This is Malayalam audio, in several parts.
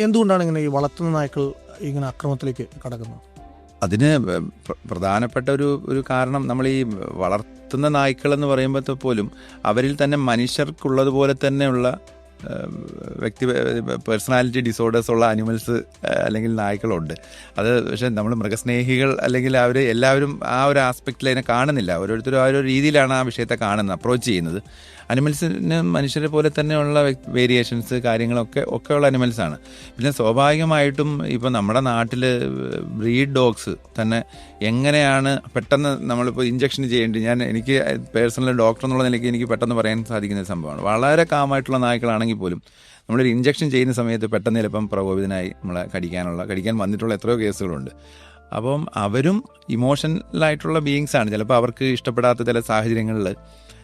എന്തുകൊണ്ടാണ് ഇങ്ങനെ ഈ വളർത്തുന്ന നായ്ക്കൾ ഇങ്ങനെ അക്രമത്തിലേക്ക് കടക്കുന്നത്? അതിന് പ്രധാനപ്പെട്ട ഒരു കാരണം, നമ്മൾ ഈ വളർത്തുന്ന നായ്ക്കൾ എന്ന് പറയുമ്പോൾ പോലും അവരിൽ തന്നെ മനുഷ്യർക്കുള്ളതുപോലെ തന്നെയുള്ള പേഴ്സണാലിറ്റി ഡിസോർഡേഴ്സ് ഉള്ള അനിമൽസ് അല്ലെങ്കിൽ നായ്ക്കളുണ്ട്. അത് പക്ഷേ നമ്മൾ മൃഗസ്നേഹികൾ അല്ലെങ്കിൽ എല്ലാവരും ആ ഒരു ആസ്പെക്റ്റിൽ അതിനെ കാണുന്നില്ല. ഓരോരുത്തരും ആ ഒരു രീതിയിലാണ് ആ വിഷയത്തെ കാണുന്നത്, അപ്രോച്ച് ചെയ്യുന്നത്. അനിമൽസിന് മനുഷ്യരെ പോലെ തന്നെയുള്ള വേരിയേഷൻസ് ഒക്കെ ഉള്ള അനിമൽസാണ്. പിന്നെ സ്വാഭാവികമായിട്ടും ഇപ്പോൾ നമ്മുടെ നാട്ടിൽ ബ്രീഡ് ഡോഗ്സ് തന്നെ എങ്ങനെയാണ് പെട്ടെന്ന് നമ്മളിപ്പോൾ ഇഞ്ചക്ഷൻ ചെയ്യേണ്ടി, എനിക്ക് പേഴ്സണൽ ഡോക്ടർ എന്നുള്ള നിലയ്ക്ക് എനിക്ക് പെട്ടെന്ന് പറയാൻ സാധിക്കുന്ന ഒരു സംഭവമാണ്. വളരെ കാമായിട്ടുള്ള നായ്ക്കളാണെങ്കിൽ പോലും നമ്മളൊരു ഇഞ്ചക്ഷൻ ചെയ്യുന്ന സമയത്ത് പെട്ടെന്ന് ചിലപ്പം പ്രകോപിതനായി നമ്മളെ കടിക്കാൻ വന്നിട്ടുള്ള എത്രയോ കേസുകളുണ്ട്. അപ്പം അവരും ഇമോഷണലായിട്ടുള്ള ബീയിങ്സാണ്. ചിലപ്പോൾ അവർക്ക് ഇഷ്ടപ്പെടാത്ത ചില സാഹചര്യങ്ങളിൽ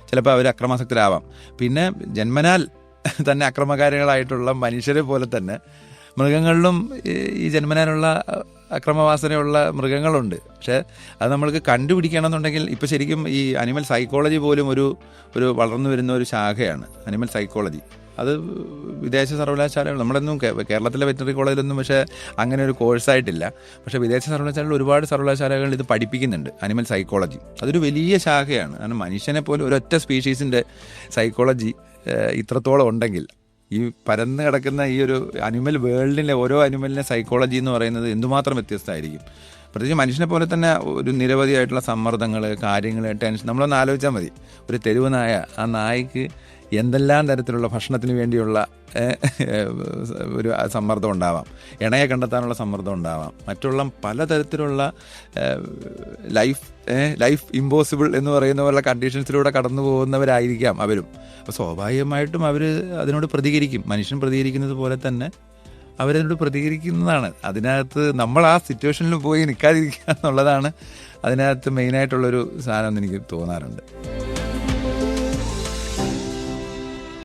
ചിലപ്പോൾ അവർ അക്രമാസക്തരാവാം. പിന്നെ ജന്മനാൽ തന്നെ അക്രമകാരികളായിട്ടുള്ള മനുഷ്യരെ പോലെ തന്നെ മൃഗങ്ങളിലും ഈ ജന്മനാലുള്ള അക്രമവാസനയുള്ള മൃഗങ്ങളുണ്ട്. പക്ഷേ അത് നമ്മൾക്ക് കണ്ടുപിടിക്കണമെന്നുണ്ടെങ്കിൽ ഇപ്പോൾ ശരിക്കും ഈ അനിമൽ സൈക്കോളജി പോലും ഒരു വളർന്നു വരുന്ന ഒരു ശാഖയാണ് അനിമൽ സൈക്കോളജി. അത് വിദേശ സർവകലാശാലകൾ, നമ്മളൊന്നും കേരളത്തിലെ വെറ്ററിനറി കോളേജിലൊന്നും പക്ഷേ അങ്ങനെ ഒരു കോഴ്സായിട്ടില്ല. പക്ഷേ വിദേശ സർവകലാശാലകളിൽ ഒരുപാട് സർവകലാശാലകൾ ഇത് പഠിപ്പിക്കുന്നുണ്ട്, അനിമൽ സൈക്കോളജി. അതൊരു വലിയ ശാഖയാണ്. കാരണം മനുഷ്യനെ പോലും ഒരൊറ്റ സ്പീഷീസിൻ്റെ സൈക്കോളജി ഇത്രത്തോളം ഉണ്ടെങ്കിൽ ഈ പരന്ന് കിടക്കുന്ന ഈ ഒരു അനിമൽ വേൾഡിലെ ഓരോ അനിമലിൻ്റെ സൈക്കോളജി എന്ന് പറയുന്നത് എന്തുമാത്രം വ്യത്യസ്തമായിരിക്കും. പ്രത്യേകിച്ച് മനുഷ്യനെ പോലെ തന്നെ ഒരു നിരവധിയായിട്ടുള്ള സമ്മർദ്ദങ്ങൾ, കാര്യങ്ങൾ, ടെൻഷൻ. നമ്മളൊന്ന് ആലോചിച്ചാൽ മതി, ഒരു തെരുവ് നായ, ആ നായ്ക്ക് എന്തെല്ലാം തരത്തിലുള്ള ഭക്ഷണത്തിന് വേണ്ടിയുള്ള ഒരു സമ്മർദ്ദം ഉണ്ടാവാം, ഇണയെ കണ്ടെത്താനുള്ള സമ്മർദ്ദം ഉണ്ടാവാം, മറ്റുള്ള പലതരത്തിലുള്ള ലൈഫ് ഇമ്പോസിബിൾ എന്ന് പറയുന്ന പോലുള്ള കണ്ടീഷൻസിലൂടെ കടന്നു പോകുന്നവരായിരിക്കാം അവരും. അപ്പോൾ സ്വാഭാവികമായിട്ടും അവർ അതിനോട് പ്രതികരിക്കും. മനുഷ്യൻ പ്രതികരിക്കുന്നത് പോലെ തന്നെ അവരതിനോട് പ്രതികരിക്കുന്നതാണ്. അതിനകത്ത് നമ്മൾ ആ സിറ്റുവേഷനിൽ പോയി നിൽക്കാതിരിക്കുക എന്നുള്ളതാണ് അതിനകത്ത് മെയിനായിട്ടുള്ളൊരു സാധനം എന്ന് എനിക്ക് തോന്നാറുണ്ട്.